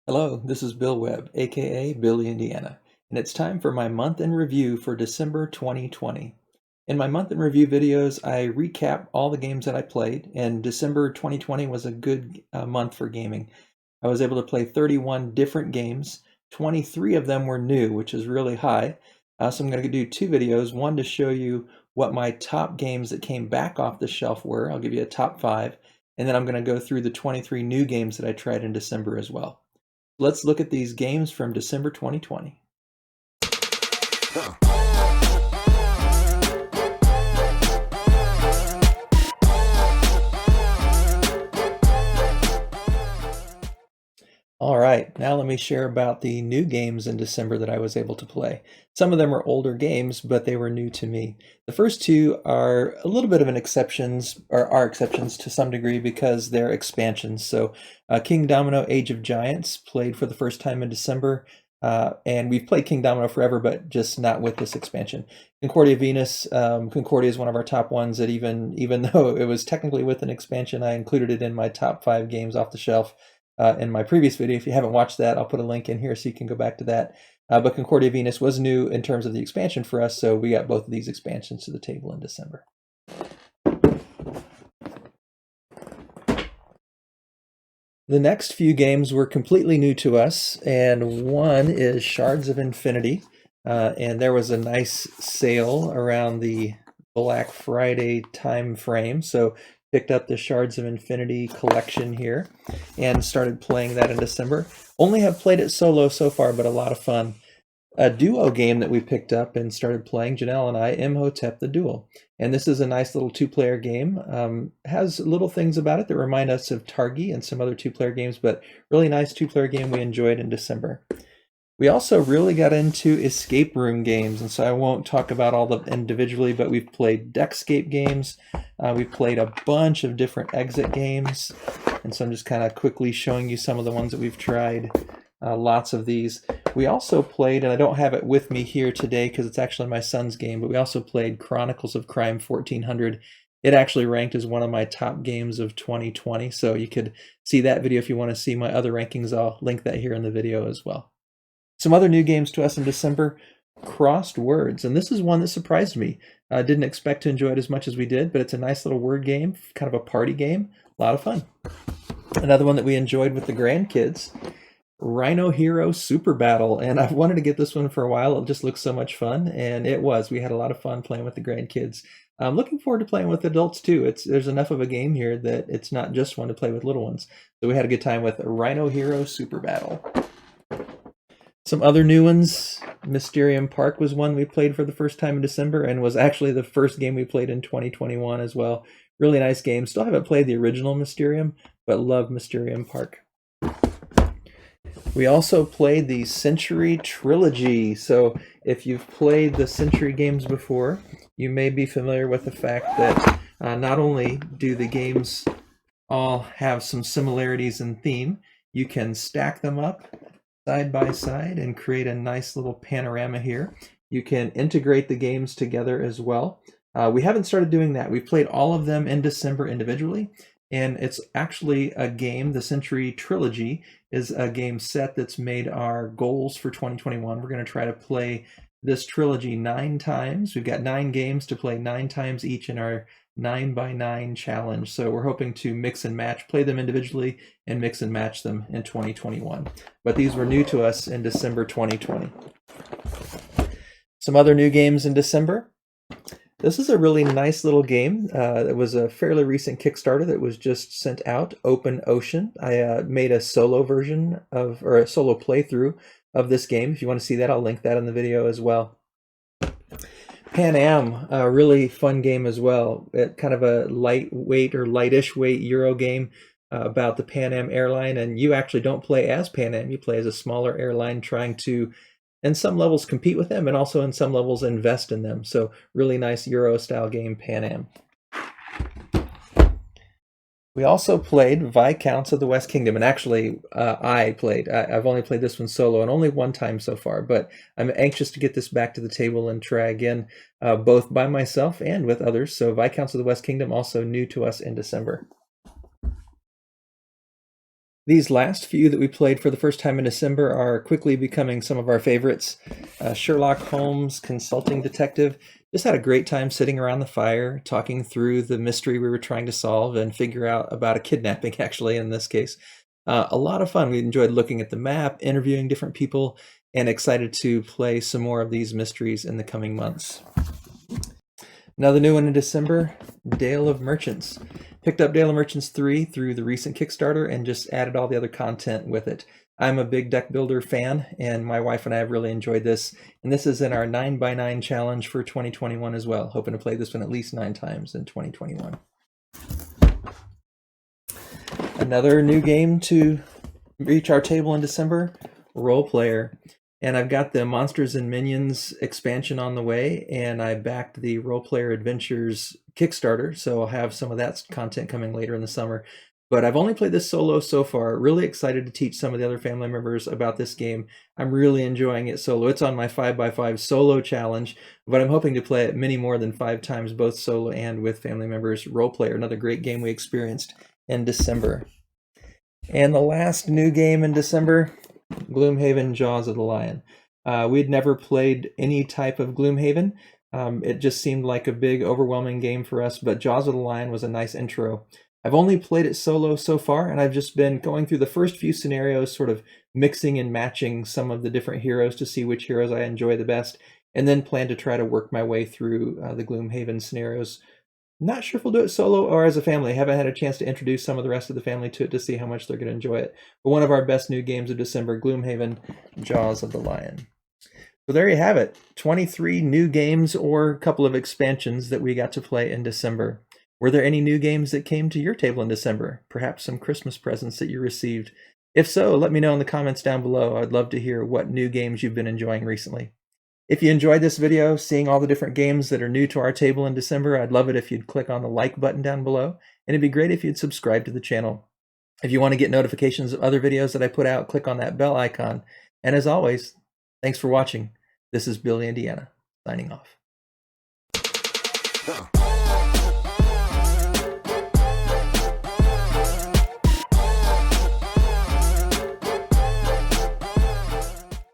Hello, this is Bill Webb, aka Billy Indiana, and it's time for my month in review for December 2020. In my month in review videos, I recap all the games that I played, and December 2020 was a good month for gaming. I was able to play 31 different games. 23 of them were new, which is really high. So I'm going to do two videos, one to show you what my top games that came back off the shelf were. I'll give you a top 5, and then I'm going to go through the 23 new games that I tried in December as well. Let's look at these games from December 2020. All right, now let me share about the new games in December that I was able to play. Some of them are older games, but they were new to me. The first two are a little bit of an exceptions, or are exceptions to some degree because they're expansions. So King Domino Age of Giants played for the first time in December, and we've played King Domino forever, but just not with this expansion. Concordia Venus, Concordia is one of our top ones that even though it was technically with an expansion, I included it in my top 5 games off the shelf. In my previous video. If you haven't watched that, I'll put a link in here so you can go back to that. But Concordia Venus was new in terms of the expansion for us, so we got both of these expansions to the table in December. The next few games were completely new to us, and one is Shards of Infinity. And there was a nice sale around the Black Friday time frame, so picked up the Shards of Infinity collection here and started playing that in December. Only have played it solo so far, but a lot of fun. A duo game that we picked up and started playing, Janelle and I, Imhotep the Duel. And this is a nice little 2-player game. Has little things about it that remind us of Targi and some other 2-player games, but really nice 2-player game we enjoyed in December. We also really got into escape room games, and so I won't talk about all of them individually, but we've played Deckscape games. We've played a bunch of different exit games, and so I'm just kind of quickly showing you some of the ones that we've tried. Lots of these. We also played, and I don't have it with me here today because it's actually my son's game, but we also played Chronicles of Crime 1400. It actually ranked as one of my top games of 2020, so you could see that video if you want to see my other rankings. I'll link that here in the video as well. Some other new games to us in December, Crossed Words, and this is one that surprised me. I didn't expect to enjoy it as much as we did, but it's a nice little word game, kind of a party game, a lot of fun. Another one that we enjoyed with the grandkids, Rhino Hero Super Battle, and I've wanted to get this one for a while. It just looks so much fun, and it was. We had a lot of fun playing with the grandkids. I'm looking forward to playing with adults too. There's enough of a game here that it's not just one to play with little ones. So we had a good time with Rhino Hero Super Battle. Some other new ones, Mysterium Park was one we played for the first time in December and was actually the first game we played in 2021 as well. Really nice game. Still haven't played the original Mysterium, but love Mysterium Park. We also played the Century Trilogy. So if you've played the Century games before, you may be familiar with the fact that not only do the games all have some similarities in theme, you can stack them up side by side and create a nice little panorama here. You can integrate the games together as well. We haven't started doing that. We've played all of them in December individually, and it's actually a game, the Century Trilogy is a game set that's made our goals for 2021. We're going to try to play this trilogy 9 times. We've got 9 games to play 9 times each in our 9x9 challenge. So we're hoping to mix and match, play them individually and mix and match them in 2021. But these were new to us in December 2020. Some other new games in December. This is a really nice little game. It was a fairly recent Kickstarter that was just sent out, Open Ocean. I made a solo version of, or a solo playthrough of this game. If you want to see that, I'll link that in the video as well. Pan Am, a really fun game as well. Kind of a lightweight or lightish weight Euro game about the Pan Am airline, and you actually don't play as Pan Am. You play as a smaller airline trying to, in some levels, compete with them, and also in some levels invest in them. So really nice Euro-style game, Pan Am. We also played Viscounts of the West Kingdom, and actually I've only played this one solo and only one time so far, but I'm anxious to get this back to the table and try again, both by myself and with others. So Viscounts of the West Kingdom, also new to us in December. These last few that we played for the first time in December are quickly becoming some of our favorites. Sherlock Holmes, Consulting Detective. Just had a great time sitting around the fire, talking through the mystery we were trying to solve and figure out about a kidnapping, actually, in this case. A lot of fun. We enjoyed looking at the map, interviewing different people, and excited to play some more of these mysteries in the coming months. Another new one in December, Dale of Merchants. Picked up Dale of Merchants 3 through the recent Kickstarter and just added all the other content with it. I'm a big deck builder fan, and my wife and I have really enjoyed this. And this is in our 9x9 challenge for 2021 as well. Hoping to play this one at least 9 times in 2021. Another new game to reach our table in December, Role Player. And I've got the Monsters and Minions expansion on the way, and I backed the Role Player Adventures Kickstarter, so I'll have some of that content coming later in the summer. But I've only played this solo so far. Really excited to teach some of the other family members about this game. I'm really enjoying it solo. It's on my 5x5 solo challenge, but I'm hoping to play it many more than 5 times, both solo and with family members. Role Player, another great game we experienced in December. And the last new game in December, Gloomhaven Jaws of the Lion. We'd never played any type of Gloomhaven. It just seemed like a big, overwhelming game for us, but Jaws of the Lion was a nice intro. I've only played it solo so far, and I've just been going through the first few scenarios, sort of mixing and matching some of the different heroes to see which heroes I enjoy the best, and then plan to try to work my way through the Gloomhaven scenarios. Not sure if we'll do it solo or as a family. Haven't had a chance to introduce some of the rest of the family to it to see how much they're going to enjoy it. But one of our best new games of December, Gloomhaven, Jaws of the Lion. So there you have it. 23 new games or a couple of expansions that we got to play in December. Were there any new games that came to your table in December? Perhaps some Christmas presents that you received? If so, let me know in the comments down below. I'd love to hear what new games you've been enjoying recently. If you enjoyed this video, seeing all the different games that are new to our table in December, I'd love it if you'd click on the like button down below, and it'd be great if you'd subscribe to the channel. If you want to get notifications of other videos that I put out, click on that bell icon. And as always, thanks for watching. This is Billy, Indiana, signing off.